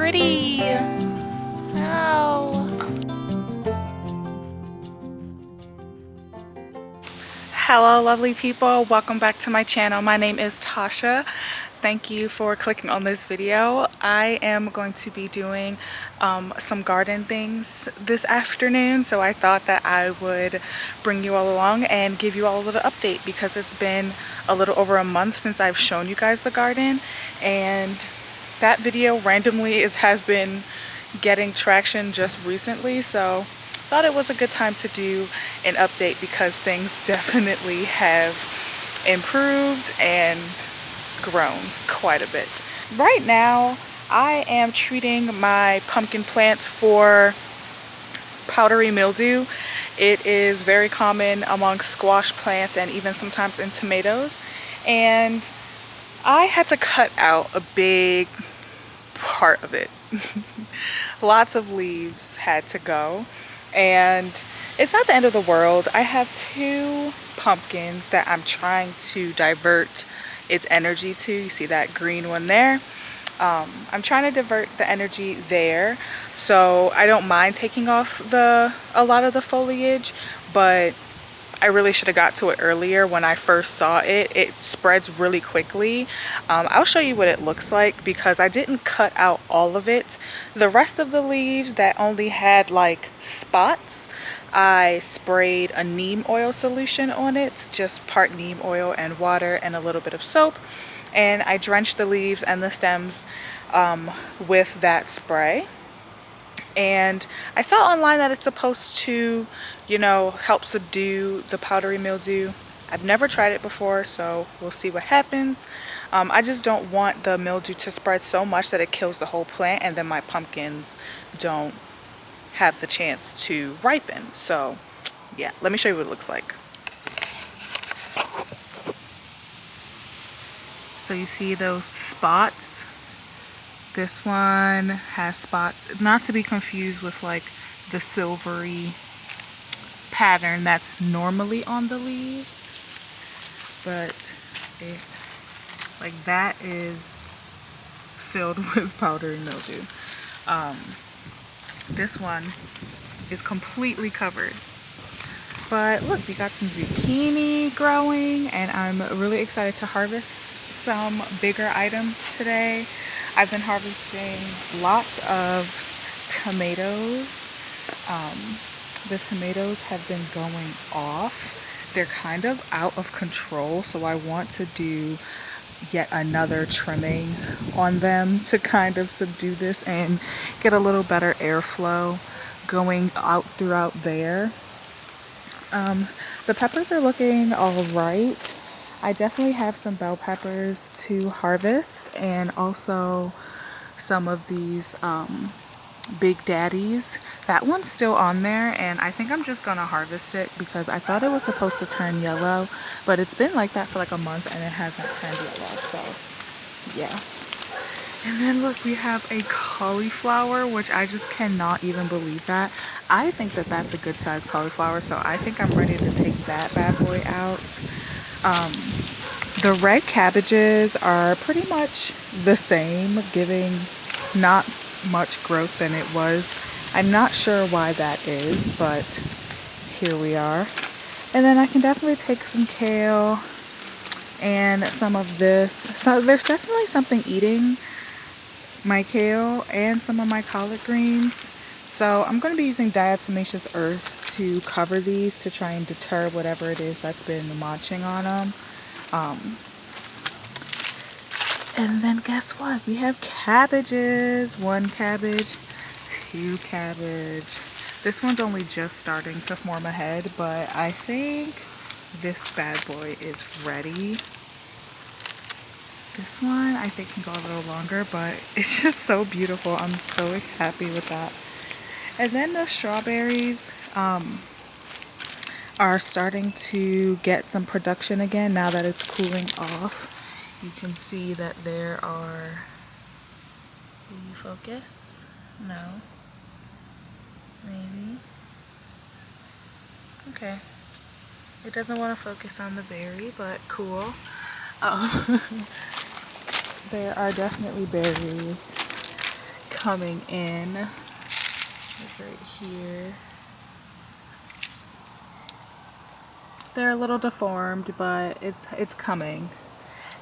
pretty. Ow. Hello lovely people, welcome back to my channel. My name is Tasha. Thank you for clicking on this video. I am going to be doing some garden things this afternoon, so I thought that I would bring you all along and give you all a little update because it's been a little over a month since I've shown you guys the garden, and that video randomly has been getting traction just recently, so thought it was a good time to do an update because things definitely have improved and grown quite a bit. Right now I am treating my pumpkin plants for powdery mildew. It is very common among squash plants and even sometimes in tomatoes, and I had to cut out a big part of it. Lots of leaves had to go, and it's not the end of the world. I have two pumpkins that I'm trying to divert its energy to. You see that green one there? I'm trying to divert the energy there, so I don't mind taking off a lot of the foliage, but I really should have got to it earlier. When I first saw it, it spreads really quickly. I'll show you what it looks like because I didn't cut out all of it. The rest of the leaves that only had like spots, I sprayed a neem oil solution on it, just part neem oil and water and a little bit of soap, and I drenched the leaves and the stems with that spray. And I saw online that it's supposed to, you know, help subdue the powdery mildew. I've never tried it before, so we'll see what happens. I just don't want the mildew to spread so much that it kills the whole plant and then my pumpkins don't have the chance to ripen. So yeah, let me show you what it looks like. So you see those spots? This one has spots, not to be confused with like the silvery pattern that's normally on the leaves, but like that is filled with powdery mildew. This one is completely covered. But look, we got some zucchini growing, and I'm really excited to harvest some bigger items today. I've been harvesting lots of tomatoes. The tomatoes have been going off. They're kind of out of control, so I want to do yet another trimming on them to kind of subdue this and get a little better airflow going out throughout there. The peppers are looking all right. I definitely have some bell peppers to harvest, and also some of these big daddies. That one's still on there, and I think I'm just gonna harvest it because I thought it was supposed to turn yellow, but it's been like that for like a month and it hasn't turned yellow, so yeah. And then look, we have a cauliflower, which I just cannot even believe that. I think that that's a good sized cauliflower, so I think I'm ready to take that bad boy out. The red cabbages are pretty much the same, giving not much growth than it was. I'm not sure why that is, but here we are. And then I can definitely take some kale and some of this. So there's definitely something eating my kale and some of my collard greens. So I'm going to be using diatomaceous earth to cover these to try and deter whatever it is that's been munching on them. And then guess what? We have cabbages. One cabbage, two cabbage. This one's only just starting to form a head, but I think this bad boy is ready. This one I think can go a little longer, but it's just so beautiful. I'm so happy with that. And then the strawberries are starting to get some production again now that it's cooling off. You can see that there are, will you focus? No. Maybe. Okay. It doesn't want to focus on the berry, but cool. There are definitely berries coming in. It's right here. They're a little deformed, but it's coming.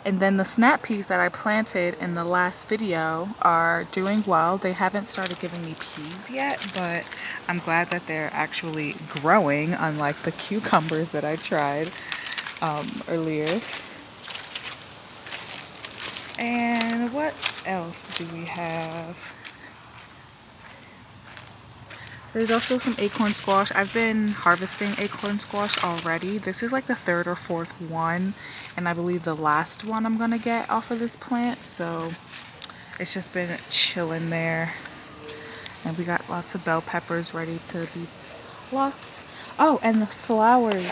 And then the snap peas that I planted in the last video are doing well. They haven't started giving me peas yet, but I'm glad that they're actually growing, unlike the cucumbers that I tried earlier. And what else do we have? There's also some acorn squash. I've been harvesting acorn squash already. This is like the third or fourth one, and I believe the last one I'm gonna get off of this plant. So it's just been chilling there. And we got lots of bell peppers ready to be plucked. Oh, and the flowers.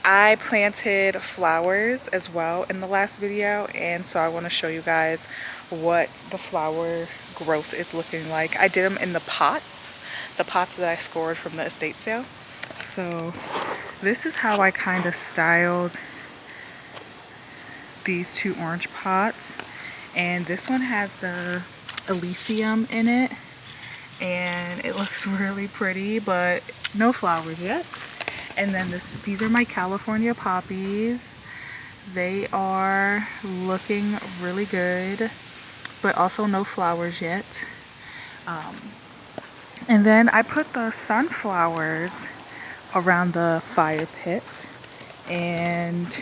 I planted flowers as well in the last video, and so I want to show you guys what the flower growth is looking like. I did them in the pots that I scored from the estate sale. So this is how I kind of styled these two orange pots, and this one has the Elysium in it, and it looks really pretty, but no flowers yet. And then these are my California poppies. They are looking really good, but also no flowers yet. And then I put the sunflowers around the fire pit, and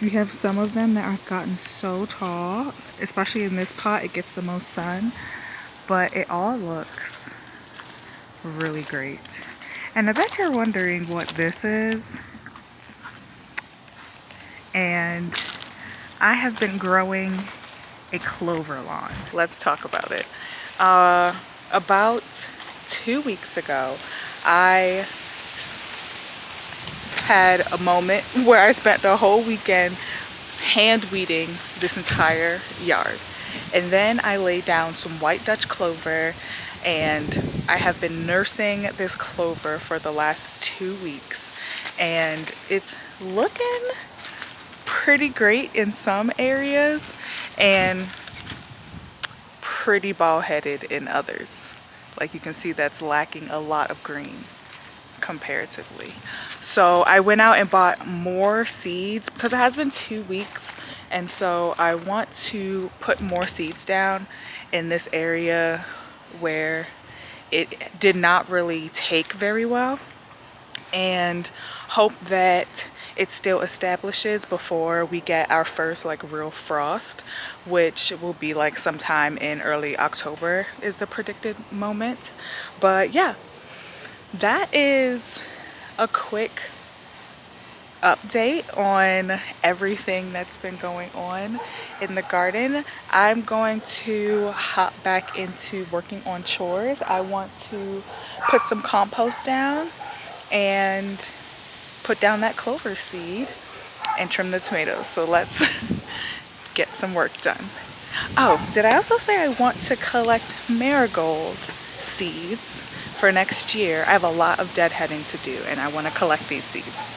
we have some of them that have gotten so tall, especially in this pot. It gets the most sun, but it all looks really great. And I bet you're wondering what this is. And I have been growing a clover lawn. Let's talk about it. About 2 weeks ago, I had a moment where I spent the whole weekend hand weeding this entire yard. And then I laid down some white Dutch clover, and I have been nursing this clover for the last 2 weeks, and it's looking pretty great in some areas and pretty bald-headed in others. Like you can see, that's lacking a lot of green comparatively. So I went out and bought more seeds because it has been 2 weeks, and so I want to put more seeds down in this area where it did not really take very well, and hope that it still establishes before we get our first like real frost, which will be like sometime in early October is the predicted moment. But yeah, that is a quick update on everything that's been going on in the garden. I'm going to hop back into working on chores. I want to put some compost down and put down that clover seed and trim the tomatoes. So let's get some work done. Oh, did I also say I want to collect marigold seeds for next year? I have a lot of deadheading to do, and I want to collect these seeds.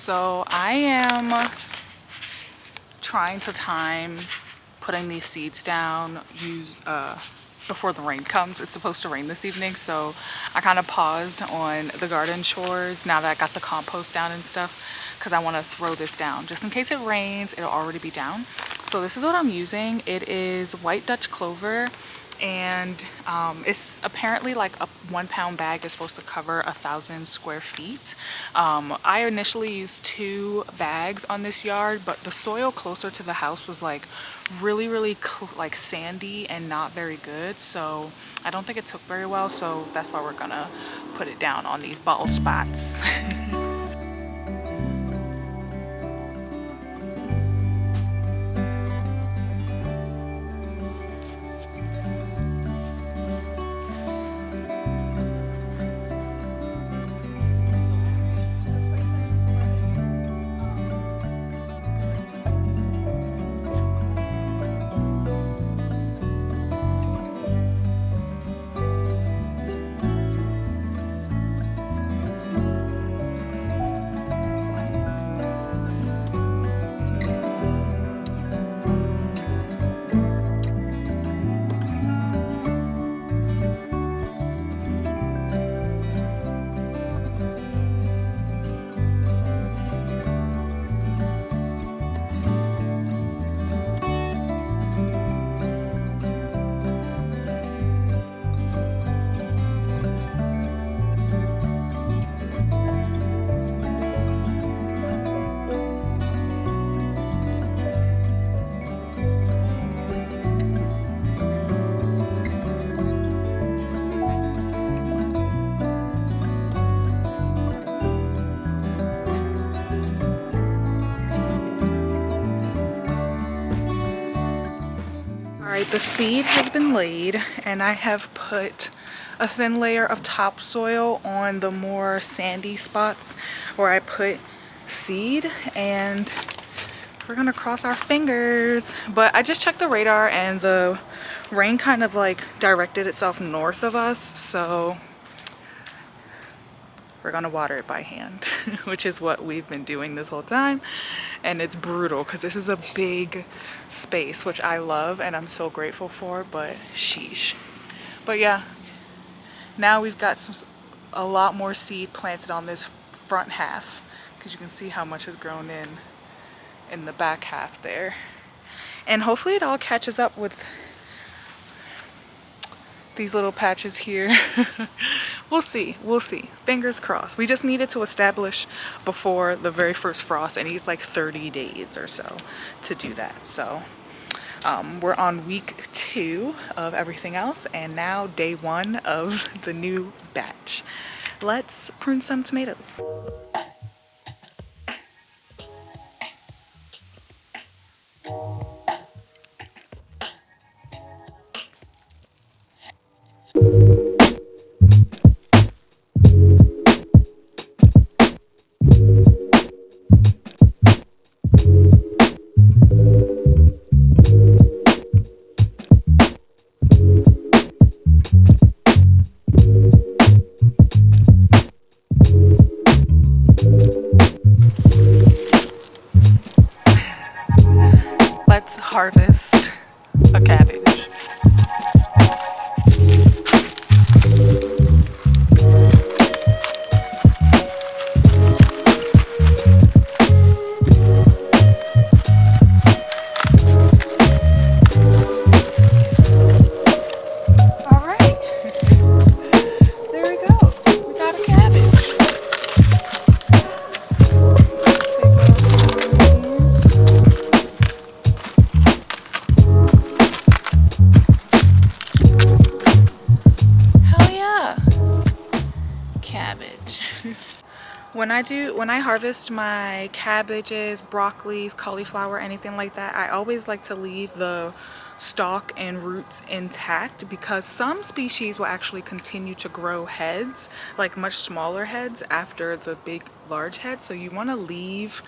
So I am trying to time putting these seeds down before the rain comes. It's supposed to rain this evening, so I kind of paused on the garden chores now that I got the compost down and stuff, because I want to throw this down just in case it rains. It'll already be down. So this is what I'm using. It is white Dutch clover, and it's apparently like a 1 pound bag is supposed to cover 1,000 square feet. I initially used 2 bags on this yard, but the soil closer to the house was like really like sandy and not very good, so I don't think it took very well. So that's why we're gonna put it down on these bald spots. Alright, the seed has been laid, and I have put a thin layer of topsoil on the more sandy spots where I put seed, and we're gonna cross our fingers. But I just checked the radar and the rain kind of like directed itself north of us, so we're gonna water it by hand, which is what we've been doing this whole time. And it's brutal because this is a big space, which I love and I'm so grateful for, but sheesh. But yeah, now we've got a lot more seed planted on this front half, because you can see how much has grown in the back half there. And hopefully it all catches up with these little patches here. We'll see, fingers crossed. We just needed to establish before the very first frost, and it's like 30 days or so to do that. So we're on week 2 of everything else, and now day 1 of the new batch. Let's prune some tomatoes. Let's harvest a cabbage. When I harvest my cabbages, broccolis, cauliflower, anything like that, I always like to leave the stalk and roots intact, because some species will actually continue to grow heads, like much smaller heads, after the big large head. So you want to leave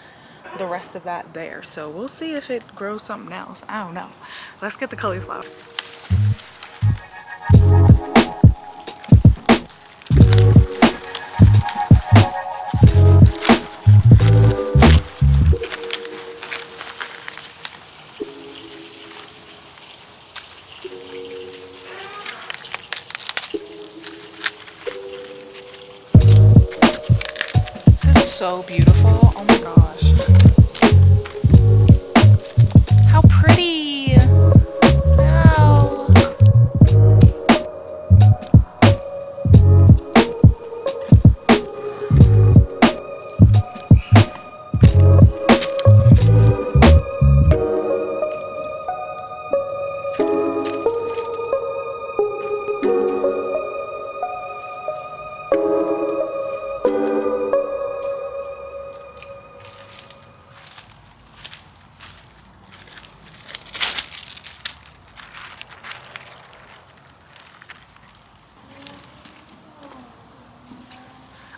the rest of that there. So we'll see if it grows something else. I don't know. Let's get the cauliflower. This is so beautiful. Oh my gosh. How pretty. Wow.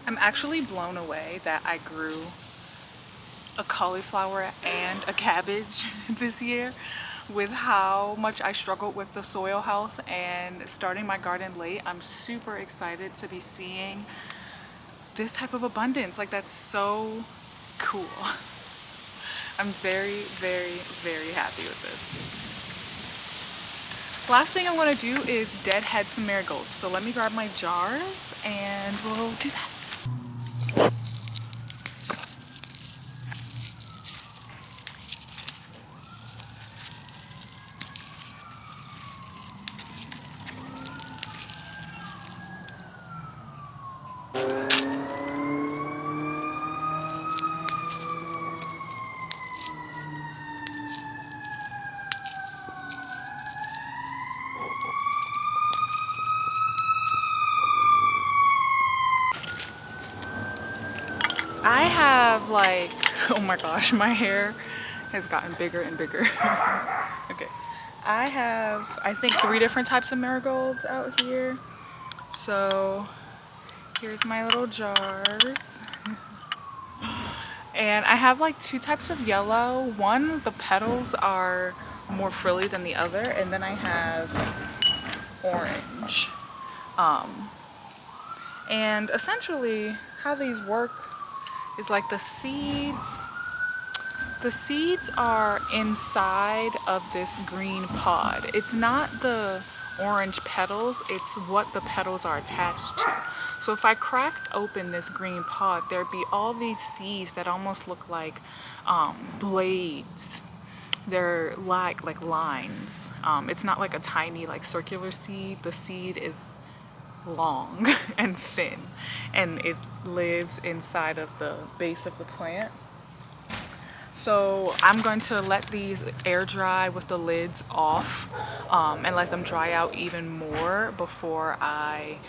I'm actually blown away that I grew a cauliflower and a cabbage this year with how much I struggled with the soil health and starting my garden late. I'm super excited to be seeing this type of abundance. Like, that's so cool. I'm very, very, very happy with this. Last thing I want to do is deadhead some marigolds. So let me grab my jars and we'll do that. I have like, oh my gosh, my hair has gotten bigger and bigger. Okay. I have, I think, 3 different types of marigolds out here. So here's my little jars. And I have like 2 types of yellow. One, the petals are more frilly than the other. And then I have orange. And essentially how these work is like the seeds are inside of this green pod. It's not the orange petals, it's what the petals are attached to. So if I cracked open this green pod, there'd be all these seeds that almost look like blades. They're like lines. It's not like a tiny like circular seed. The seed is long and thin, and it lives inside of the base of the plant. So I'm going to let these air dry with the lids off and let them dry out even more before I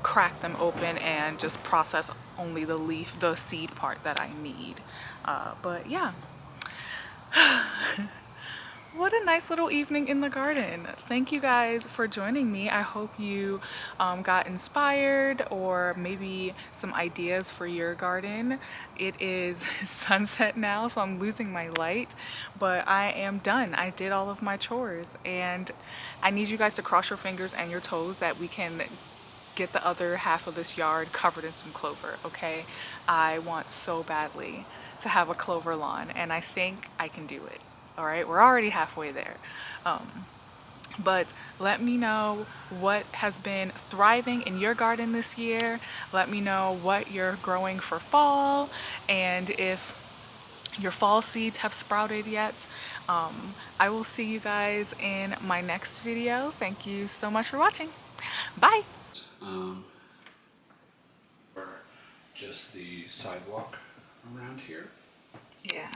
crack them open and just process only the seed part that I need. But yeah. What a nice little evening in the garden. Thank you guys for joining me. I hope you got inspired or maybe some ideas for your garden. It is sunset now, so I'm losing my light, but I am done. I did all of my chores, and I need you guys to cross your fingers and your toes that we can get the other half of this yard covered in some clover, okay? I want so badly to have a clover lawn, and I think I can do it. All right, we're already halfway there. But let me know what has been thriving in your garden this year. Let me know what you're growing for fall, and if your fall seeds have sprouted yet. I will see you guys in my next video. Thank you so much for watching. Bye. Or just the sidewalk around here. Yeah.